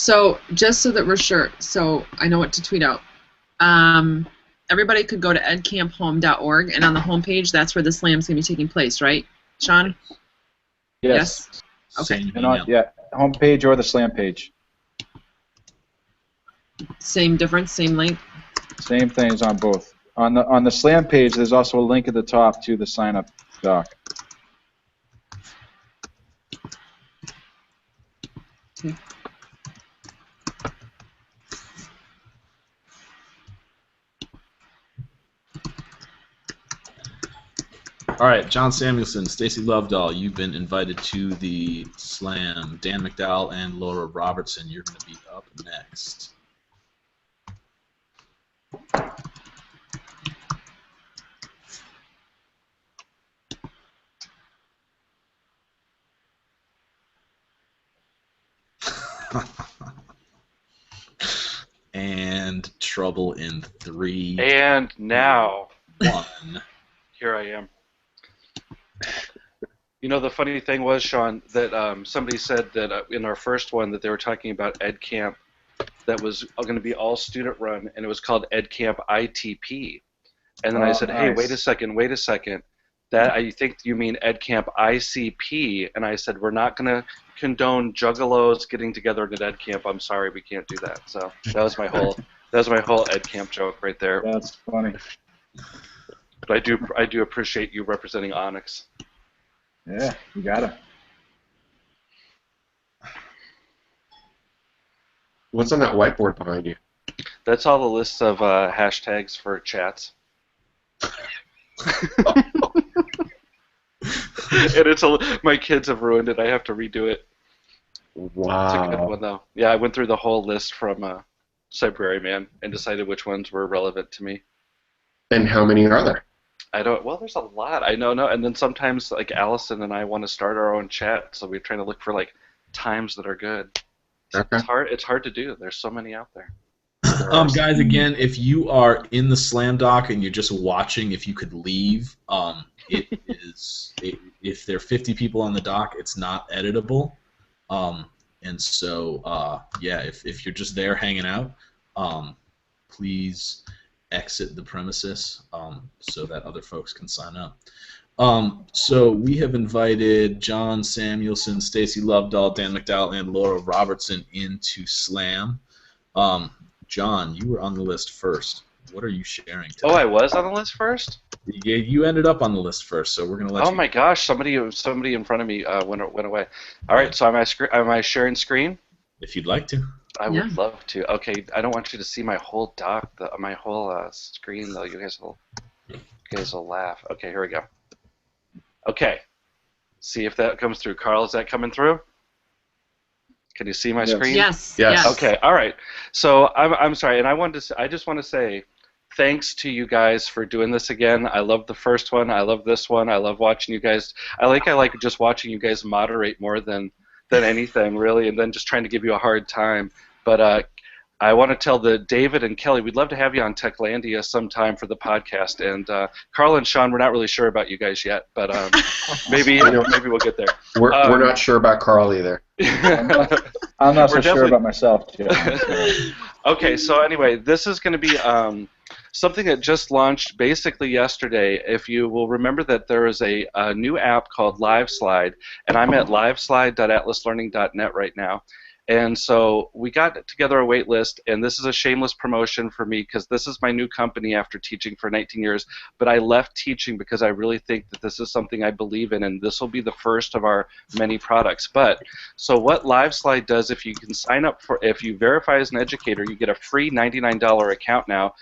So just so that we're sure, so I know what to tweet out. Everybody could go to edcampHOME.org, and on the homepage, that's where the slam's going to be taking place, right, Sean? Yes. Okay. And homepage or the slam page. Same difference, same link? Same things on both. On the slam page, there's also a link at the top to the sign-up doc. Okay. All right, John Samuelson, Stacy Lovedoll, you've been invited to the slam. Dan McDowell and Laura Robertson, you're going to be up next. And trouble in 3. And now, 1. Here I am. You know, the funny thing was, Sean, that somebody said that in our first one that they were talking about Edcamp that was going to be all student run, and it was called Edcamp ITP. And then I said, hey, wait a second. That I think you mean Edcamp ICP. And I said, we're not going to condone juggalos getting together at Edcamp. I'm sorry, we can't do that. So that was my whole Edcamp joke right there. That's funny. But I do appreciate you representing Onyx. Yeah, you got it. What's on that whiteboard behind you? That's all the lists of hashtags for chats. And my kids have ruined it. I have to redo it. Wow. It's a good one though. Yeah, I went through the whole list from Cybrary and decided which ones were relevant to me. And how many are there? Well, there's a lot. I know, and then sometimes like Allison and I want to start our own chat, so we're trying to look for like times that are good. Okay. It's hard to do. There's so many out there. Guys, again, if you are in the slam doc and you're just watching, if you could leave, if there are 50 people on the doc, it's not editable. And so, yeah, if you're just there hanging out, please exit the premises so that other folks can sign up. So we have invited John Samuelson, Stacy Lovedoll, Dan McDowell, and Laura Robertson into Slam. John, you were on the list first. What are you sharing today? Oh, I was on the list first? Yeah, you ended up on the list first, so we're going to let you... Oh my gosh, somebody in front of me went away. All right, so am I sharing screen? If you'd like to. I would love to. Okay, I don't want you to see my whole doc, my whole screen, though. You guys will laugh. Okay, here we go. Okay, see if that comes through. Carl, is that coming through? Can you see my screen? Yes. Okay, all right. So I'm sorry, and I just want to say thanks to you guys for doing this again. I love the first one. I love this one. I love watching you guys. I like just watching you guys moderate more than anything, really, and then just trying to give you a hard time. But I want to tell David and Kelly, we'd love to have you on Techlandia sometime for the podcast. And Carl and Sean, we're not really sure about you guys yet, but maybe we'll get there. We're not sure about Carl either. I'm not so sure about myself, too. Okay, so anyway, this is going to be something that just launched basically yesterday. If you will remember that there is a new app called LiveSlide, and I'm at liveslide.atlaslearning.net right now. And so we got together a wait list, and this is a shameless promotion for me because this is my new company after teaching for 19 years. But I left teaching because I really think that this is something I believe in, and this will be the first of our many products. But so what LiveSlide does, if you can sign up if you verify as an educator, you get a free $99 account now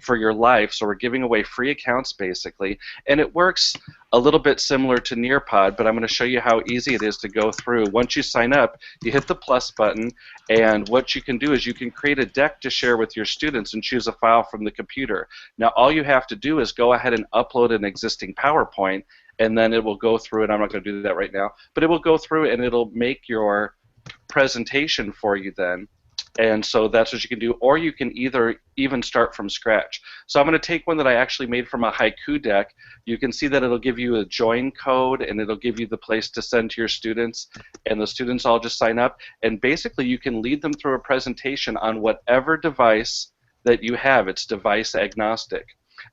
for your life. So we're giving away free accounts basically, and it works a little bit similar to Nearpod, but I'm going to show you how easy it is to go through. Once you sign up, you hit the plus button, and what you can do is you can create a deck to share with your students and choose a file from the computer. Now, all you have to do is go ahead and upload an existing PowerPoint, and then it will go through, and I'm not going to do that right now, but it will go through and it'll make your presentation for you then. And so that's what you can do, or you can either even start from scratch. So I'm going to take one that I actually made from a haiku deck. You can see that it'll give you a join code, and it'll give you the place to send to your students, and the students all just sign up. And basically you can lead them through a presentation on whatever device that you have. It's device agnostic.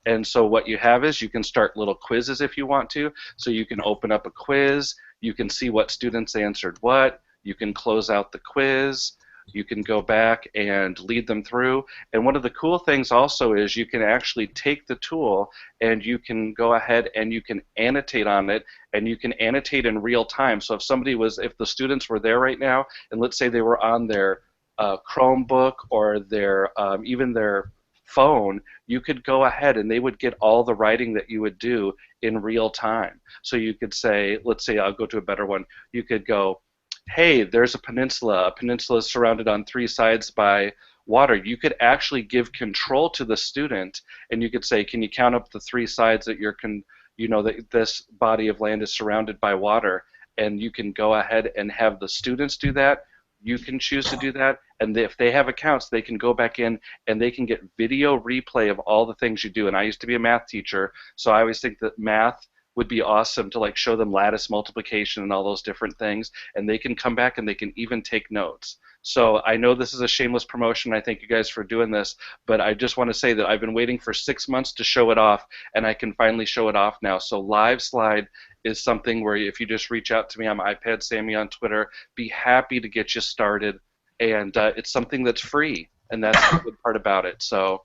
And so what you have is you can start little quizzes if you want to. So you can open up a quiz, you can see what students answered what, you can close out the quiz, you can go back and lead them through. And one of the cool things also is you can actually take the tool and you can go ahead and you can annotate on it, and you can annotate in real time. So if the students were there right now, and let's say they were on their Chromebook or their even their phone, you could go ahead and they would get all the writing that you would do in real time. So you could say, let's say I'll go to a better one, you could go, hey, there's a peninsula. A peninsula is surrounded on 3 sides by water. You could actually give control to the student, and you could say, can you count up the 3 sides that that this body of land is surrounded by water? And you can go ahead and have the students do that. You can choose to do that, and if they have accounts, they can go back in and they can get video replay of all the things you do. And I used to be a math teacher, so I always think that math would be awesome to like show them lattice multiplication and all those different things, and they can come back and they can even take notes. So I know this is a shameless promotion. I thank you guys for doing this, but I just want to say that I've been waiting for 6 months to show it off, and I can finally show it off now. So Live Slide is something where if you just reach out to me, I'm iPad Sammy on Twitter, be happy to get you started, and it's something that's free, and that's the good part about it. So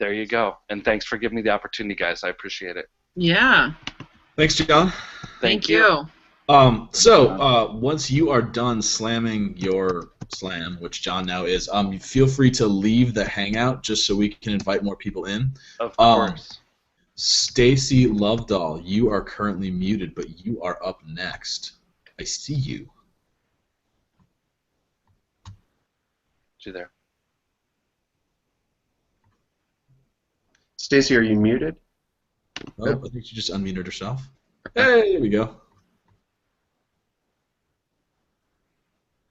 there you go, and thanks for giving me the opportunity, guys. I appreciate it. Yeah. Thanks, John. Thank you. Once you are done slamming your slam, which John now is, feel free to leave the Hangout just so we can invite more people in. Of course. Stacy Lovedoll, you are currently muted, but you are up next. I see you. Is she there? Stacy, are you muted? Oh, I think she just unmuted herself. Hey, there we go.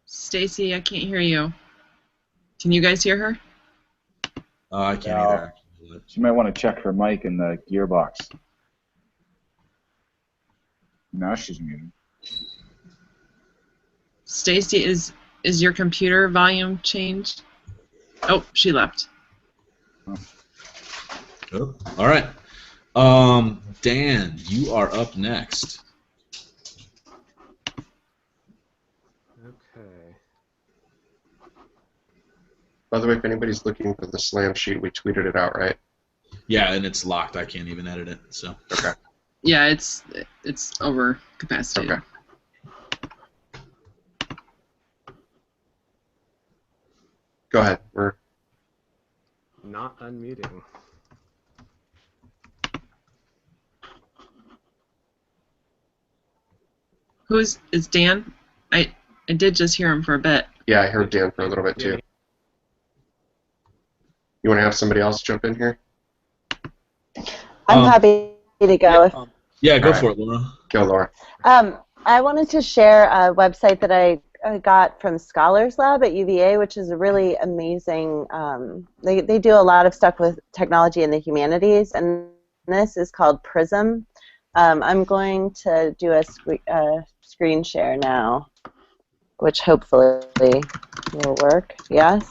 Stacy, I can't hear you. Can you guys hear her? I can't either. She might want to check her mic in the gearbox. Now she's muted. Stacy, is your computer volume changed? Oh, she left. Oh, all right. Dan, you are up next. Okay. By the way, if anybody's looking for the slam sheet, we tweeted it out, right? Yeah, and it's locked. I can't even edit it. So. Okay. Yeah, it's over capacity. Okay. Go ahead. We're Not unmuting. Is Dan? I did just hear him for a bit. Yeah, I heard Dan for a little bit too. You want to have somebody else jump in here? I'm happy to go. Yeah, go All for it, Laura. Go, Laura. I wanted to share a website that I got from Scholars Lab at UVA, which is a really amazing. They do a lot of stuff with technology in the humanities, and this is called Prism. I'm going to do a screen share now, which hopefully will work. Yes?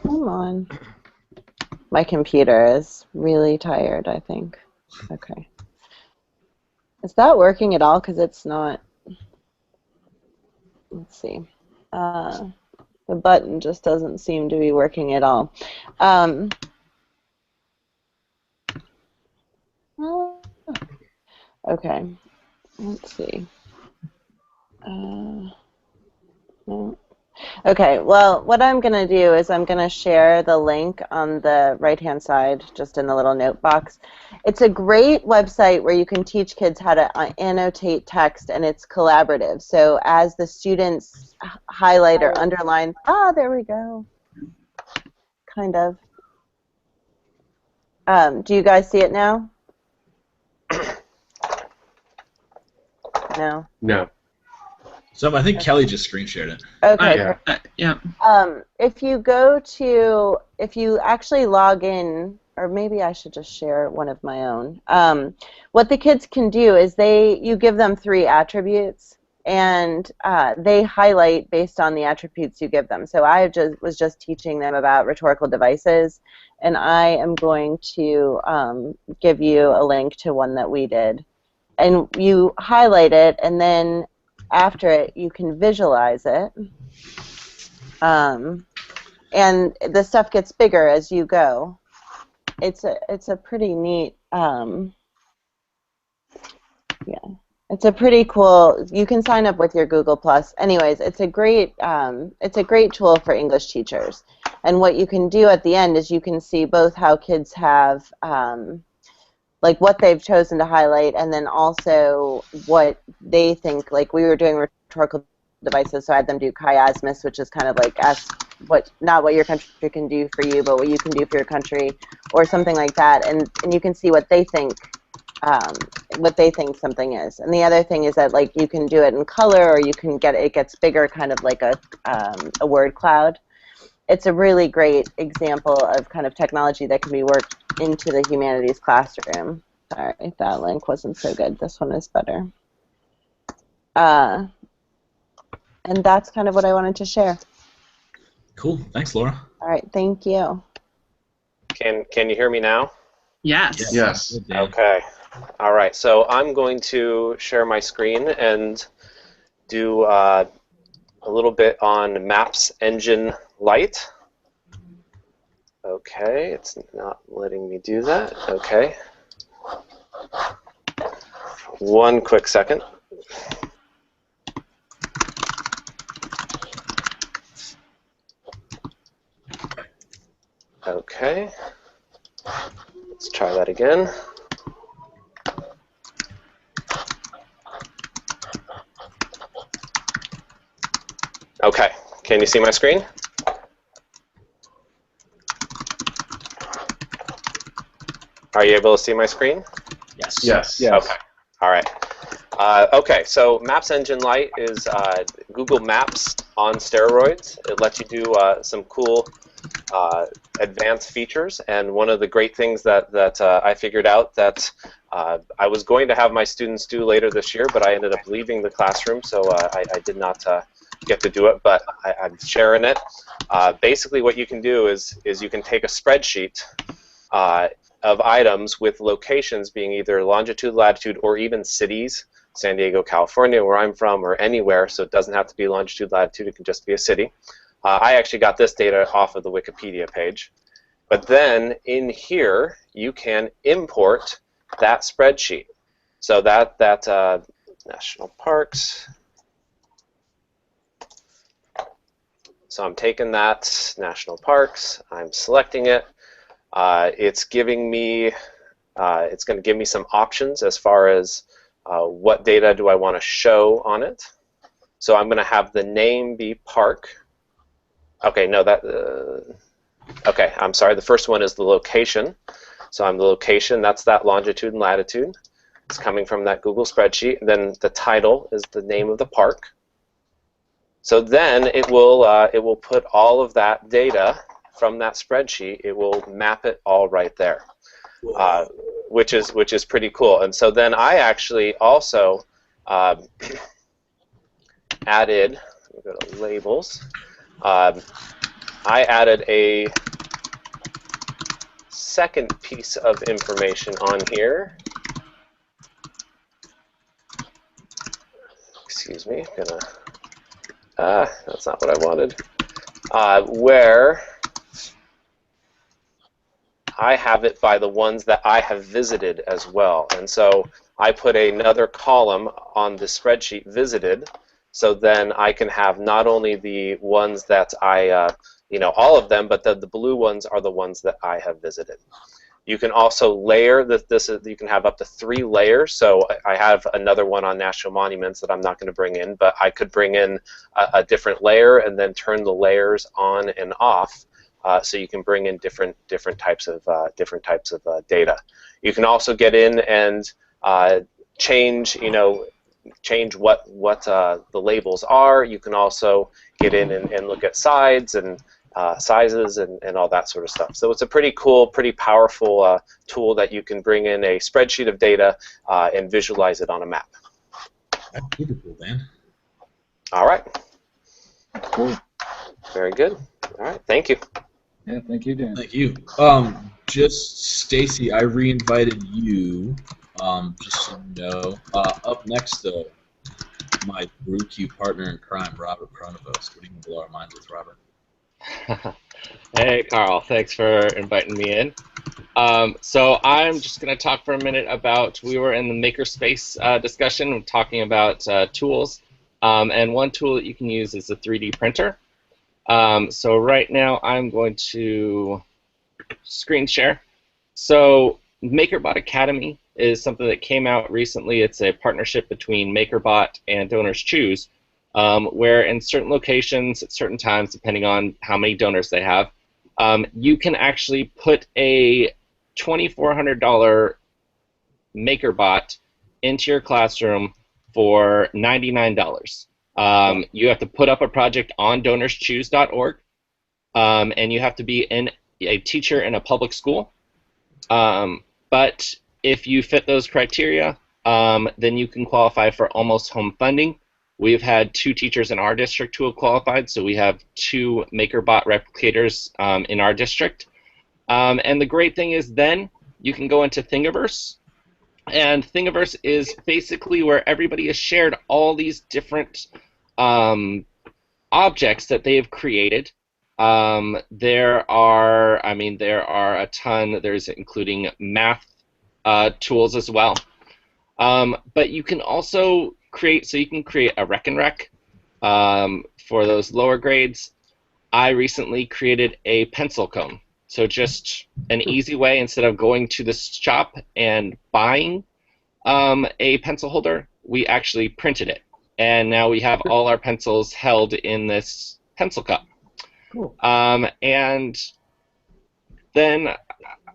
Come on. My computer is really tired, I think. Okay. Is that working at all? Because it's not. Let's see. The button just doesn't seem to be working at all. Okay. Let's see. No. Okay, well, what I'm going to do is I'm going to share the link on the right-hand side, just in the little note box. It's a great website where you can teach kids how to annotate text, and it's collaborative. So as the students highlight or underline, there we go, kind of. Do you guys see it now? No? No. So I think Kelly just screen shared it. Okay. Yeah. Yeah. If you go to, if you actually log in, or maybe I should just share one of my own. What the kids can do is you give them 3 attributes, and they highlight based on the attributes you give them. So I was just teaching them about rhetorical devices, and I am going to give you a link to one that we did. And you highlight it, and then after it, you can visualize it. And the stuff gets bigger as you go. It's a pretty neat, it's a pretty cool. You can sign up with your Google Plus. Anyways, it's a great tool for English teachers. And what you can do at the end is you can see both how kids have like what they've chosen to highlight, and then also what they think. Like we were doing rhetorical devices, so I had them do chiasmus, which is kind of like ask not what your country can do for you, but what you can do for your country, or something like that. And you can see what they think something is. And the other thing is that like you can do it in color, or you can it gets bigger, kind of like a word cloud. It's a really great example of kind of technology that can be worked into the humanities classroom. Sorry, that link wasn't so good. This one is better. And that's kind of what I wanted to share. Cool. Thanks, Laura. All right, thank you. Can you hear me now? Yes. Yes. Okay. All right. So I'm going to share my screen and do a little bit on Maps Engine Lite. Okay, it's not letting me do that. Okay. One quick second. Okay. Let's try that again. Okay, can you see my screen? Are you able to see my screen? Yes. Yes. Yes. Okay. All right. Okay, so Maps Engine Lite is Google Maps on steroids. It lets you do some cool advanced features, and one of the great things that I figured out that I was going to have my students do later this year, but I ended up leaving the classroom, so I did not get to do it, but I'm sharing it. Basically what you can do is you can take a spreadsheet of items with locations being either longitude, latitude, or even cities. San Diego, California, where I'm from, or anywhere, so it doesn't have to be longitude, latitude, it can just be a city. I actually got this data off of the Wikipedia page. But then in here, you can import that spreadsheet. So that national parks. So I'm taking that national parks, I'm selecting it. It's giving me, it's going to give me some options as far as what data do I want to show on it. So I'm going to have the name be park. Okay, no, okay, I'm sorry. The first one is the location. So I'm the location. That's that longitude and latitude. It's coming from that Google spreadsheet. And then the title is the name of the park. So then it will put all of that data from that spreadsheet. It will map it all right there, which is pretty cool. And so then I actually also added. Let me go to labels. I added a second piece of information on here. Excuse me, that's not what I wanted. Where I have it by the ones that I have visited as well. And so I put another column on the spreadsheet visited, so then I can have not only the ones that I, all of them, but the blue ones are the ones that I have visited. You can also layer this. You can have up to 3 layers. So I have another one on national monuments that I'm not going to bring in, but I could bring in a different layer and then turn the layers on and off, so you can bring in different types of data. You can also get in and change, change what the labels are. You can also get in and look at sides and sizes and all that sort of stuff. So it's a pretty cool, pretty powerful tool that you can bring in a spreadsheet of data and visualize it on a map. That's super cool, Dan. All right. Cool. Very good. All right. Thank you. Yeah, thank you, Dan. Thank you. Just Stacy, I re-invited you. Just so you know. Up next, though, my BrewQ partner in crime, Robert Pronovost. What are you going to blow our minds with, Robert? Hey, Carl. Thanks for inviting me in. So I'm just going to talk for a minute about, we were in the makerspace discussion talking about tools, and one tool that you can use is a 3D printer. So right now I'm going to screen share. So MakerBot Academy is something that came out recently. It's a partnership between MakerBot and Donors Choose, where in certain locations at certain times, depending on how many donors they have, you can actually put a $2,400 MakerBot into your classroom for $99. You have to put up a project on donorschoose.org, and you have to be a teacher in a public school. But if you fit those criteria, then you can qualify for almost home funding. We've had 2 teachers in our district who have qualified, so we have 2 MakerBot replicators in our district. And the great thing is then you can go into Thingiverse, and Thingiverse is basically where everybody has shared all these different objects that they have created. There are a ton. There's including math tools as well. But you can also create a Rec and Rec for those lower grades. I recently created a pencil cone. So just an easy way, instead of going to the shop and buying a pencil holder, we actually printed it. And now we have all our pencils held in this pencil cup. Cool. And then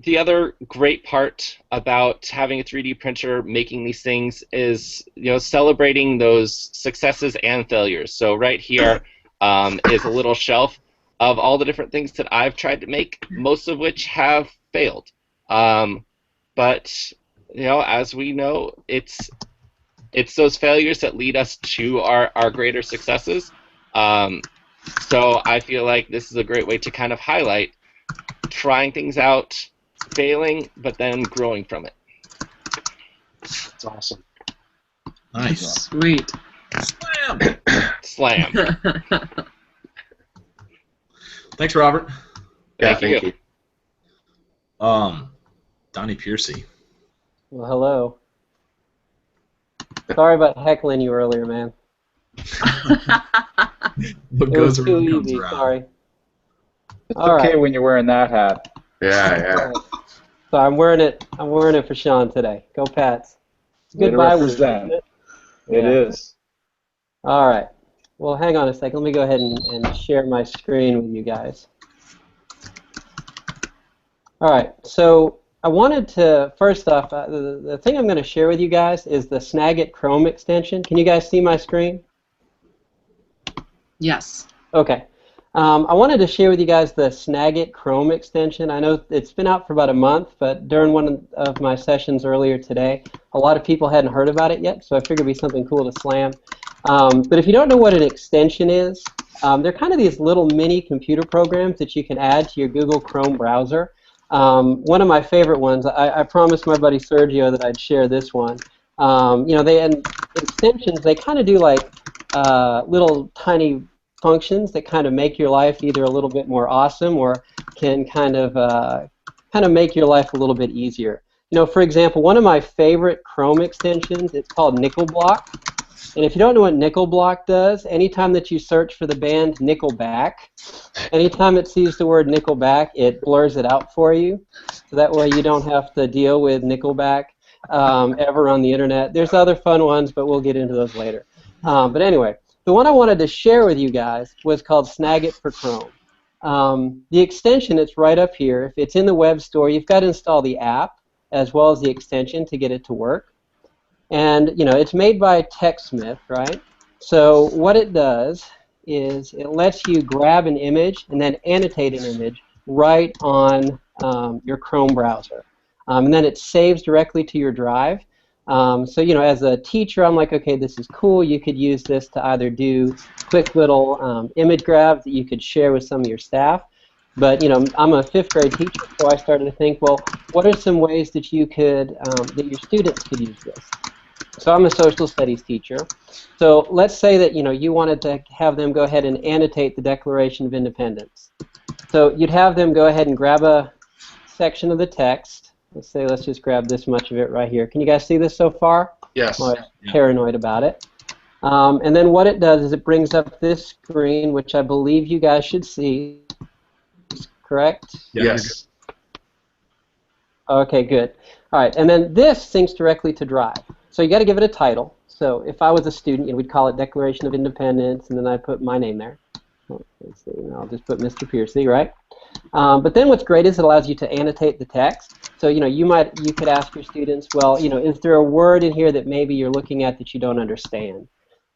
the other great part about having a 3D printer making these things is, celebrating those successes and failures. So right here is a little shelf of all the different things that I've tried to make, most of which have failed. But as we know, it's those failures that lead us to our greater successes. So I feel like this is a great way to kind of highlight trying things out, failing, but then growing from it. That's awesome. Nice. Sweet. Slam! Slam. Thanks, Robert. Yeah, Thank thank you. Donnie Piercy. Well, hello. Sorry about heckling you earlier, man. What It goes was too around comes easy. around. Sorry. It's All okay right. when you're wearing that hat. Yeah. So I'm wearing it. I'm wearing it for Sean today. Go Pats. Way to Goodbye, week, represent. isn't it? It Yeah. is. All right. Well, hang on a second. Let me go ahead and share my screen with you guys. All right. So I wanted to, first off, the thing I'm going to share with you guys is the Snagit Chrome extension. Can you guys see my screen? Yes. Okay. I wanted to share with you guys the Snagit Chrome extension. I know it's been out for about a month, but during one of my sessions earlier today, a lot of people hadn't heard about it yet, so I figured it'd be something cool to slam. But if you don't know what an extension is, they're kind of these little mini computer programs that you can add to your Google Chrome browser. One of my favorite ones, I promised my buddy Sergio that I'd share this one. Extensions, they kind of do like little tiny functions that kind of make your life either a little bit more awesome or can kind of make your life a little bit easier. For example, one of my favorite Chrome extensions, it's called Nickel Block. And if you don't know what Nickel Block does, anytime that you search for the band Nickelback, anytime it sees the word Nickelback, it blurs it out for you. So that way you don't have to deal with Nickelback ever on the internet. There's other fun ones, but we'll get into those later. But anyway, the one I wanted to share with you guys was called Snagit for Chrome. The extension, it's right up here. If it's in the web store, you've got to install the app as well as the extension to get it to work. And it's made by TechSmith, right? So what it does is it lets you grab an image and then annotate an image right on your Chrome browser. And then it saves directly to your drive. So as a teacher, I'm like, okay, this is cool. You could use this to either do quick little image grabs that you could share with some of your staff. But I'm a 5th grade teacher, so I started to think, well, what are some ways that you could, that your students could use this? So I'm a social studies teacher. So let's say that you wanted to have them go ahead and annotate the Declaration of Independence. So you'd have them go ahead and grab a section of the text. Let's just grab this much of it right here. Can you guys see this so far? Yes. I'm paranoid about it. And then what it does is it brings up this screen, which I believe you guys should see. Correct? Yes. Okay, good. All right, and then this syncs directly to Drive. So you got to give it a title. So if I was a student, we'd call it Declaration of Independence, and then I put my name there. Let's see, I'll just put Mr. Piercy, right? But then what's great is it allows you to annotate the text. So you could ask your students, well, is there a word in here that maybe you're looking at that you don't understand?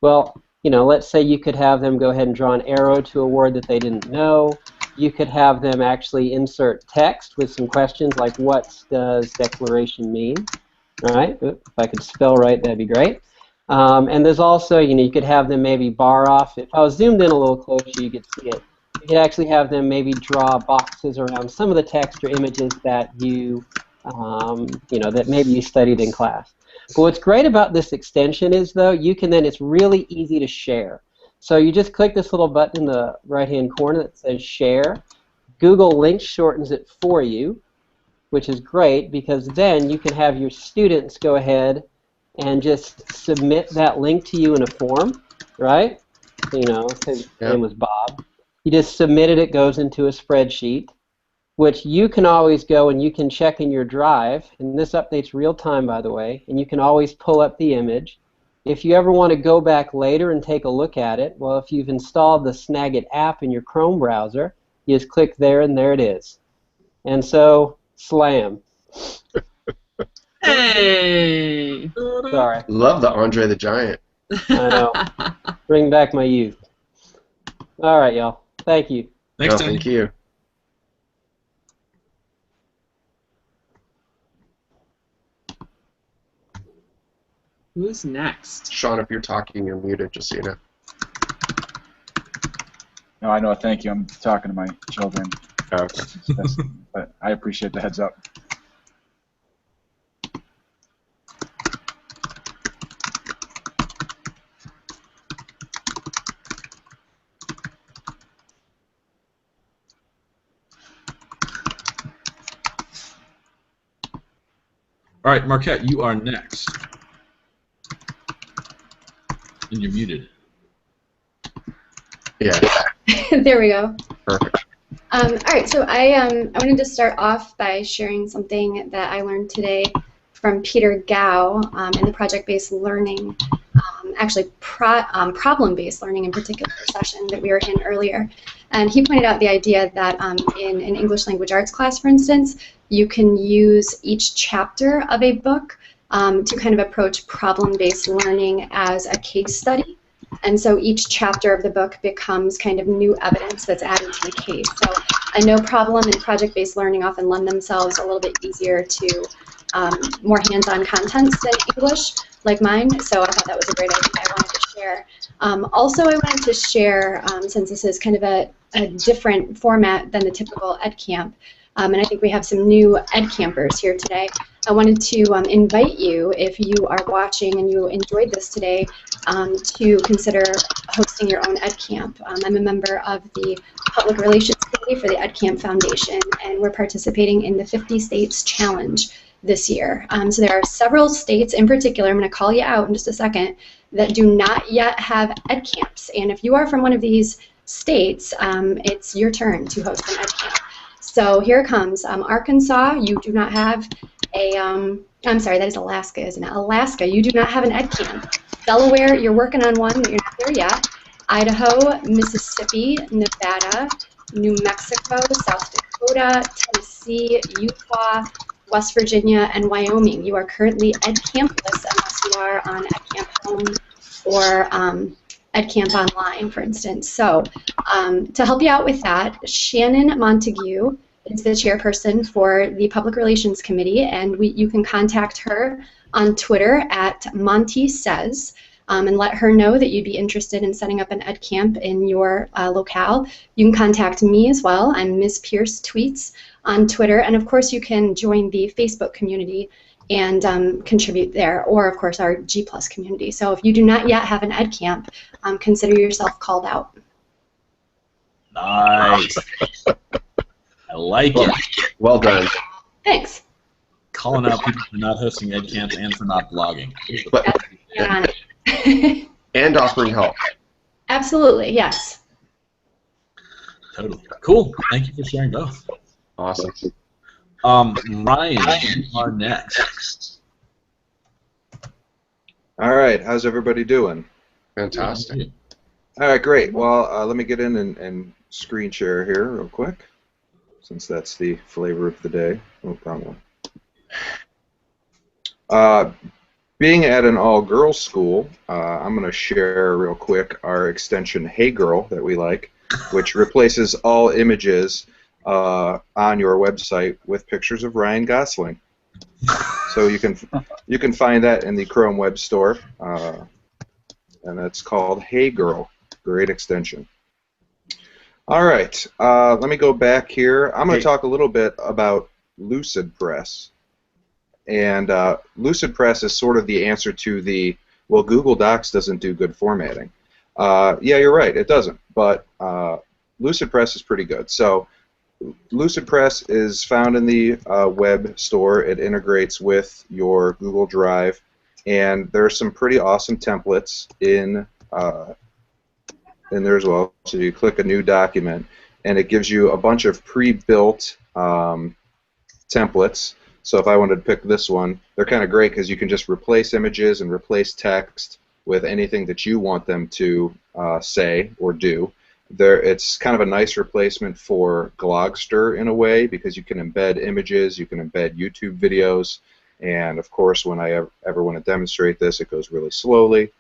Well, let's say you could have them go ahead and draw an arrow to a word that they didn't know. You could have them actually insert text with some questions like, what does declaration mean? All right, if I could spell right, that'd be great. And there's also, you could have them maybe bar off. If I was zoomed in a little closer, you could see it. You could actually have them maybe draw boxes around some of the text or images that that maybe you studied in class. But what's great about this extension is, though, it's really easy to share. So you just click this little button in the right-hand corner that says Share. Google Links shortens it for you, which is great because then you can have your students go ahead and just submit that link to you in a form, right? Say his name was Bob. You just submit it, it goes into a spreadsheet, which you can always go and you can check in your Drive, and this updates real time, by the way, and you can always pull up the image. If you ever want to go back later and take a look at it, well, if you've installed the Snagit app in your Chrome browser, you just click there and there it is. And so, slam. Hey! Sorry. Love the Andre the Giant. I know. Bring back my youth. All right, y'all. Thank you. Thanks, No, thank you. Who's next? Sean, if you're talking, you're muted, just so you know. No, I know. Thank you. I'm talking to my children. Okay. But I appreciate the heads up. All right, Marquette, you are next. And you're muted. Yeah. There we go. Perfect. All right, so I wanted to start off by sharing something that I learned today from Peter Gao in the project-based learning, problem-based learning in particular session that we were in earlier. And he pointed out the idea that in an English language arts class, for instance, you can use each chapter of a book to kind of approach problem-based learning as a case study. And so each chapter of the book becomes kind of new evidence that's added to the case. So I know problem and project-based learning often lend themselves a little bit easier to more hands-on contents than English, like mine. So I thought that was a great idea I wanted to share. Also, I wanted to share, since this is kind of a different format than the typical Edcamp, and I think we have some new Edcampers here today. I wanted to invite you, if you are watching and you enjoyed this today, to consider hosting your own Edcamp. I'm a member of the Public Relations Committee for the Edcamp Foundation, and we're participating in the 50 States Challenge this year. So there are several states in particular, I'm going to call you out in just a second, that do not yet have Edcamps. And if you are from one of these states, it's your turn to host an Edcamp. So here it comes. Arkansas, you do not have a, I'm sorry, that is Alaska, isn't it? Alaska, you do not have an Edcamp. Delaware, you're working on one, but you're not there yet. Idaho, Mississippi, Nevada, New Mexico, South Dakota, Tennessee, Utah, West Virginia, and Wyoming. You are currently EdCampless unless you are on EdcampHOME or EdCamp Online, for instance. So to help you out with that, Shannon Montague is the chairperson for the Public Relations Committee, and you can contact her on Twitter at Monty Says. And let her know that you'd be interested in setting up an EdCamp in your locale. You can contact me as well. I'm Ms. Pierce Tweets on Twitter. And of course, you can join the Facebook community and contribute there, or of course, our G+ community. So if you do not yet have an EdCamp, consider yourself called out. Nice. I like it. Well done. Thanks. Calling out people for not hosting EdCamps and for not blogging. But, Yeah. and offering help. Absolutely, yes. Totally. Cool. Thank you for sharing both. Awesome. Ryan, you are next. All right, how's everybody doing? Fantastic. All right, great. Well, let me get in and screen share here real quick, since that's the flavor of the day. Oh, wrong one. Being at an all-girls school, I'm going to share real quick our extension Hey Girl that we like, which replaces all images on your website with pictures of Ryan Gosling. So you can find that in the Chrome Web Store, and it's called Hey Girl. Great extension. All right, let me go back here. I'm going to talk a little bit about LucidPress. And LucidPress is sort of the answer to the, well, Google Docs doesn't do good formatting. Yeah, you're right, it doesn't. But LucidPress is pretty good. So LucidPress is found in the web store. It integrates with your Google Drive. And there are some pretty awesome templates in there as well. So you click a new document, and it gives you a bunch of pre-built templates. So if I wanted to pick this one, they're kind of great because you can just replace images and replace text with anything that you want them to say or do. It's kind of a nice replacement for Glogster in a way, because you can embed images, you can embed YouTube videos, and of course when I ever want to demonstrate this, it goes really slowly.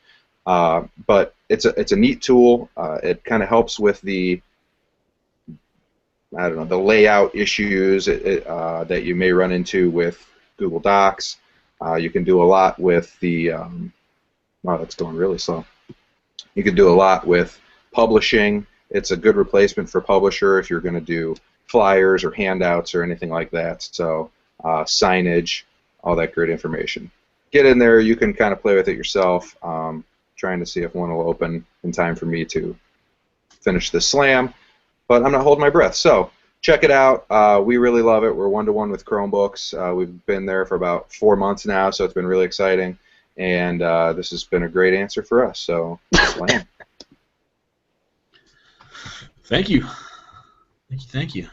But it's a neat tool. It kind of helps with the the layout issues that you may run into with Google Docs. You can do a lot with the, wow, that's going really slow. You can do a lot with publishing. It's a good replacement for Publisher if you're going to do flyers or handouts or anything like that. So signage, all that great information. Get in there. You can kind of play with it yourself. Trying to see if one will open in time for me to finish the slam. But I'm not holding my breath. So check it out. We really love it. We're one-to-one with Chromebooks. We've been there for about 4 months now, so it's been really exciting. And this has been a great answer for us. So slam. Thank you. Thank you.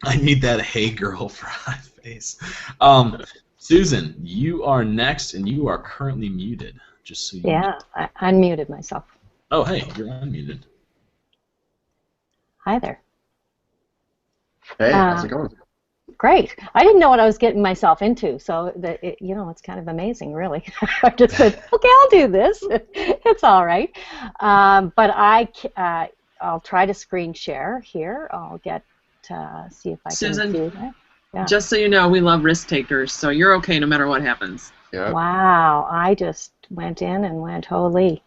I need that Hey Girl fry face. Susan, you are next, and you are currently muted. Just so you know. I unmuted myself. Oh, hey, you're unmuted. Hi there. Hey, how's it going? Great. I didn't know what I was getting myself into, so it's kind of amazing, really. I just said, okay, I'll do this. It's all right. But I'll try to screen share here. I'll get see if I Susan, can do that. Yeah. Just so you know, we love risk takers, so you're okay no matter what happens. Yeah. Wow, I just went in and went, holy.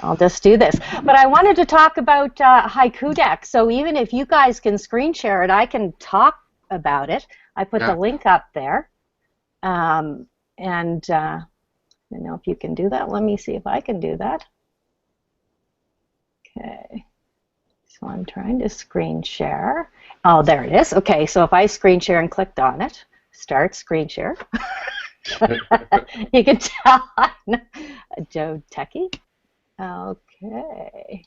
I'll just do this. But I wanted to talk about Haiku Deck. So even if you guys can screen share it, I can talk about it. I put the link up there. I don't know if you can do that. Let me see if I can do that. Okay. So I'm trying to screen share. Oh, there it is. Okay, so if I screen share and clicked on it, start screen share. You can tell I'm a Joe Techie. Okay.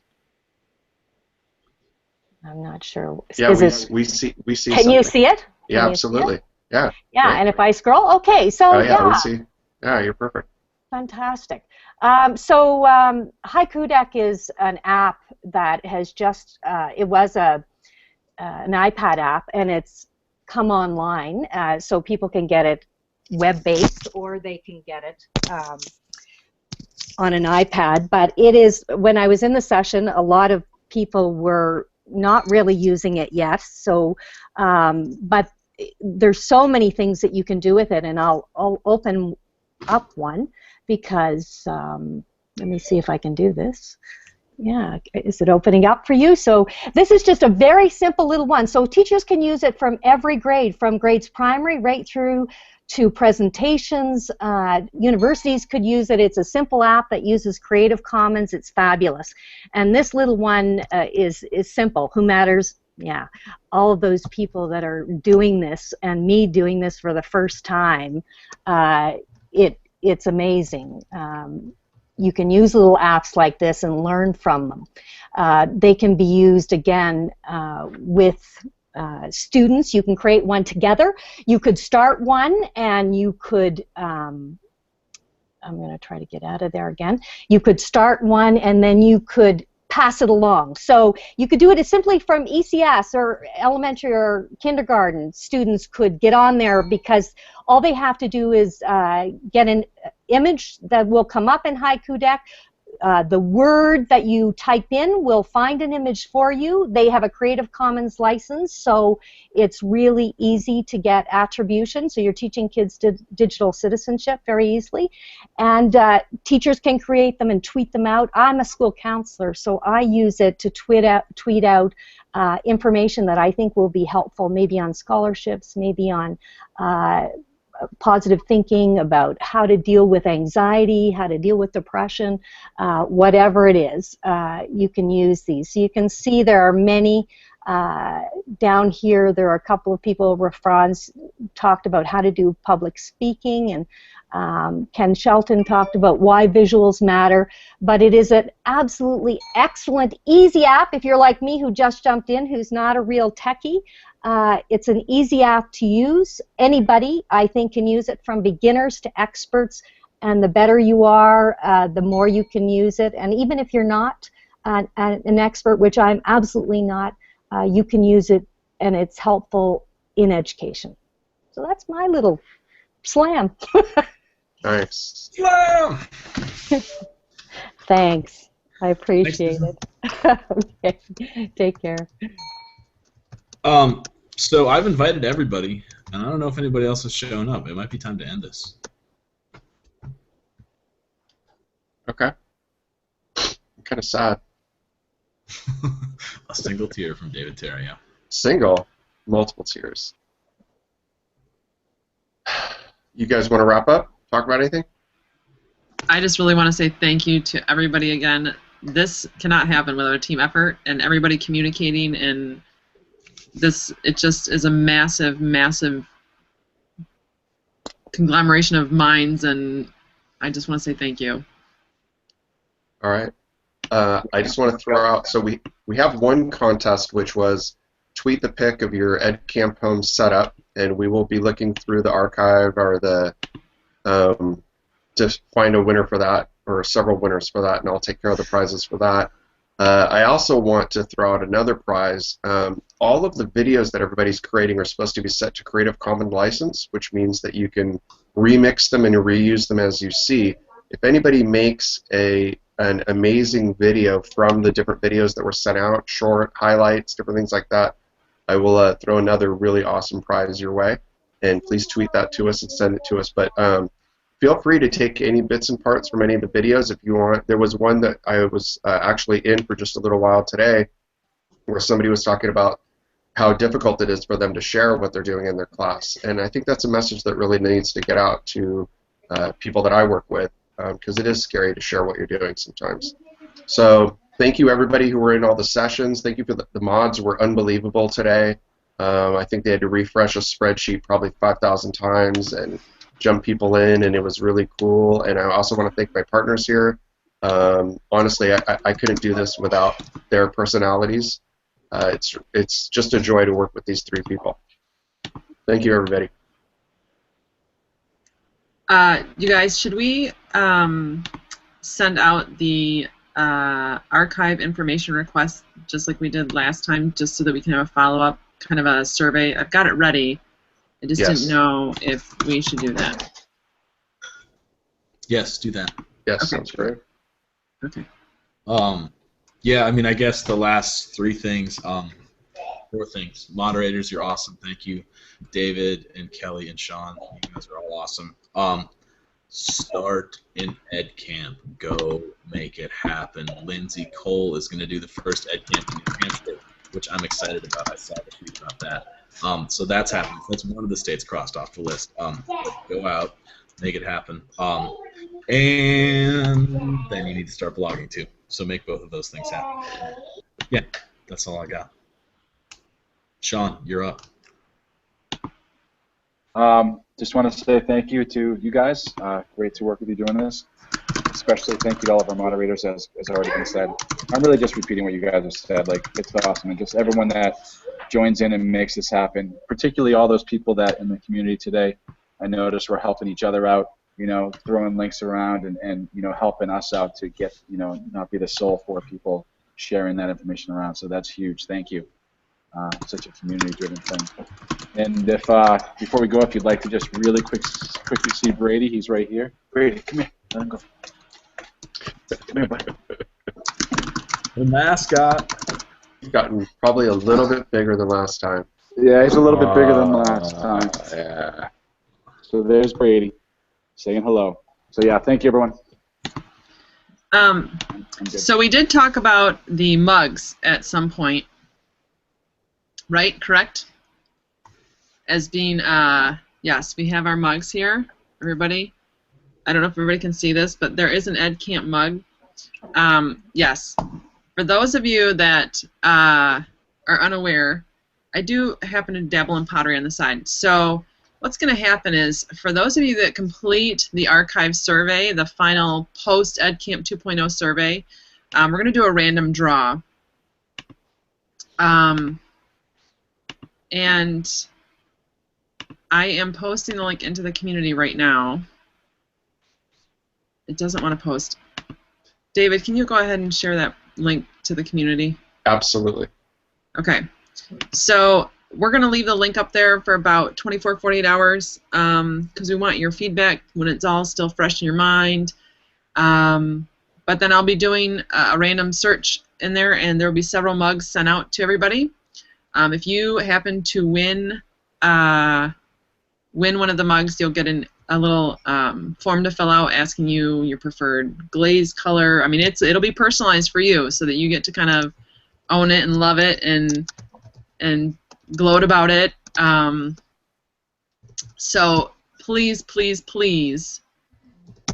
I'm not sure. Yeah, we see. Can something. you see it? Yeah, absolutely. It? Yeah. Yeah, great. and if I scroll, okay, so oh, yeah, we see. Yeah, you're perfect. Fantastic. Haiku Deck is an app that has just, it was an iPad app, and it's come online, so people can get it web-based or they can get it on an iPad. But it is, when I was in the session, a lot of people were not really using it yet. So, but there's so many things that you can do with it, and I'll open up one because let me see if I can do this. Yeah, is it opening up for you? So this is just a very simple little one. So teachers can use it from every grade, from grades primary right through to presentations. Universities could use it. It's a simple app that uses Creative Commons. It's fabulous. And this little one is simple. Who matters? Yeah, all of those people that are doing this and me doing this for the first time, it's amazing. You can use little apps like this and learn from them. They can be used, again, with students. You can create one together. You could start one, and you could, I'm going to try to get out of there again. You could start one, and then you could pass it along. So you could do it as simply from ECS or elementary or kindergarten. Students could get on there because all they have to do is get an image that will come up in Haiku Deck. The word that you type in will find an image for you. They have a Creative Commons license, so it's really easy to get attribution. So you're teaching kids digital citizenship very easily. And teachers can create them and tweet them out. I'm a school counselor, so I use it to tweet out information that I think will be helpful, maybe on scholarships, maybe on positive thinking, about how to deal with anxiety, how to deal with depression, whatever it is, you can use these. So you can see there are many. Down here there are a couple of people. Franz talked about how to do public speaking, and Ken Shelton talked about why visuals matter. But it is an absolutely excellent, easy app if you're like me, who just jumped in, who's not a real techie. It's an easy app to use. Anybody, I think, can use it, from beginners to experts, and the better you are, the more you can use it. And even if you're not an expert, which I'm absolutely not, you can use it, and it's helpful in education. So that's my little slam. Nice. Slam! Thanks. I appreciate it. Okay. Take care. So I've invited everybody, and I don't know if anybody else has shown up. It might be time to end this. Okay. I'm kind of sad. A single tear from David Terrio. Single? Multiple tears. You guys want to wrap up? Talk about anything? I just really want to say thank you to everybody again. This cannot happen without a team effort and everybody communicating, and this, it just is a massive, massive conglomeration of minds, and I just want to say thank you. All right. I just want to throw out, so we have one contest, which was tweet the pic of your EdcampHOME setup, and we will be looking through the archive or the to find a winner for that, or several winners for that, and I'll take care of the prizes for that. I also want to throw out another prize. All of the videos that everybody's creating are supposed to be set to Creative Commons license, which means that you can remix them and reuse them as you see. If anybody makes an amazing video from the different videos that were sent out, short, highlights, different things like that, I will throw another really awesome prize your way. And please tweet that to us and send it to us. But feel free to take any bits and parts from any of the videos if you want. There was one that I was actually in for just a little while today where somebody was talking about how difficult it is for them to share what they're doing in their class. And I think that's a message that really needs to get out to people that I work with, because it is scary to share what you're doing sometimes. So thank you, everybody who were in all the sessions. Thank you for the mods were unbelievable today. I think they had to refresh a spreadsheet probably 5,000 times and jump people in, and it was really cool. And I also want to thank my partners here. Honestly, I couldn't do this without their personalities. It's just a joy to work with these three people. Thank you, everybody. You guys, should we send out the archive information request just like we did last time, just so that we can have a follow-up kind of a survey. I've got it ready. I just Yes. didn't know if we should do that. Yes, do that. Yes, Okay. sounds great. Okay. Yeah, I mean, I guess the last four things. Moderators, you're awesome. Thank you, David and Kelly and Sean. You guys are all awesome. Start in Edcamp. Go make it happen. Lindsay Cole is going to do the first Edcamp in New Hampshire, which I'm excited about. I saw the tweet about that. So that's happening. That's one of the states crossed off the list. Go out, make it happen. And then you need to start blogging too. So make both of those things happen. Yeah, that's all I got. Sean, you're up. Just want to say thank you to you guys. Great to work with you doing this. Especially thank you to all of our moderators, as already been said. I'm really just repeating what you guys have said. Like, it's awesome, and just everyone that joins in and makes this happen. Particularly all those people that in the community today, I noticed we're helping each other out. You know, throwing links around and you know, helping us out to get, you know, not be the sole four people sharing that information around. So that's huge. Thank you. Such a community-driven thing. And if before we go, if you'd like to just really quickly see Brady, he's right here. Brady, come here. Let him go. Come here, buddy. The mascot. He's gotten probably a little bit bigger than last time. Yeah, he's a little bit bigger than last time. Yeah. So there's Brady saying hello. So yeah, thank you, everyone. So we did talk about the mugs at some point, right? Correct? As being, yes, we have our mugs here, everybody. I don't know if everybody can see this, but there is an Edcamp mug. Yes. For those of you that are unaware, I do happen to dabble in pottery on the side. So what's going to happen is, for those of you that complete the archive survey, the final post-Edcamp 2.0 survey, we're going to do a random draw. And I am posting the link into the community right now. It doesn't want to post. David, can you go ahead and share that link to the community? Absolutely. Okay. So we're going to leave the link up there for about 24, 48 hours because we want your feedback when it's all still fresh in your mind. But then I'll be doing a random search in there, and there will be several mugs sent out to everybody. If you happen to win one of the mugs, you'll get a little form to fill out asking you your preferred glaze color. I mean, it'll be personalized for you so that you get to kind of own it and love it and gloat about it. So please, please, please,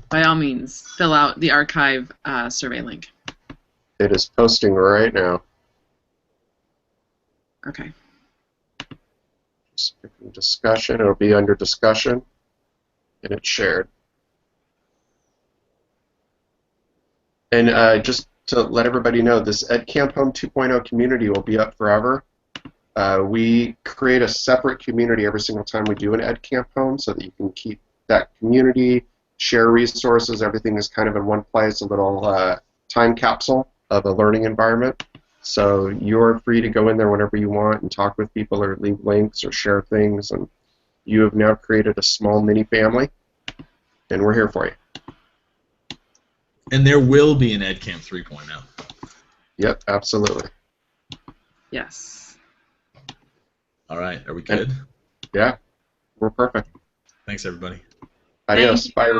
by all means, fill out the archive survey link. It is posting right now. Okay. Just picking discussion. It'll be under discussion, and it's shared. And just to let everybody know, this EdcampHOME 2.0 community will be up forever. We create a separate community every single time we do an EdcampHOME so that you can keep that community, share resources, everything is kind of in one place, a little time capsule of a learning environment. So you're free to go in there whenever you want and talk with people or leave links or share things. And you have now created a small mini family, and we're here for you. And there will be an Edcamp 3.0. Yep, absolutely. Yes. All right, are we good? Yeah, we're perfect. Thanks, everybody. Adios. Bye.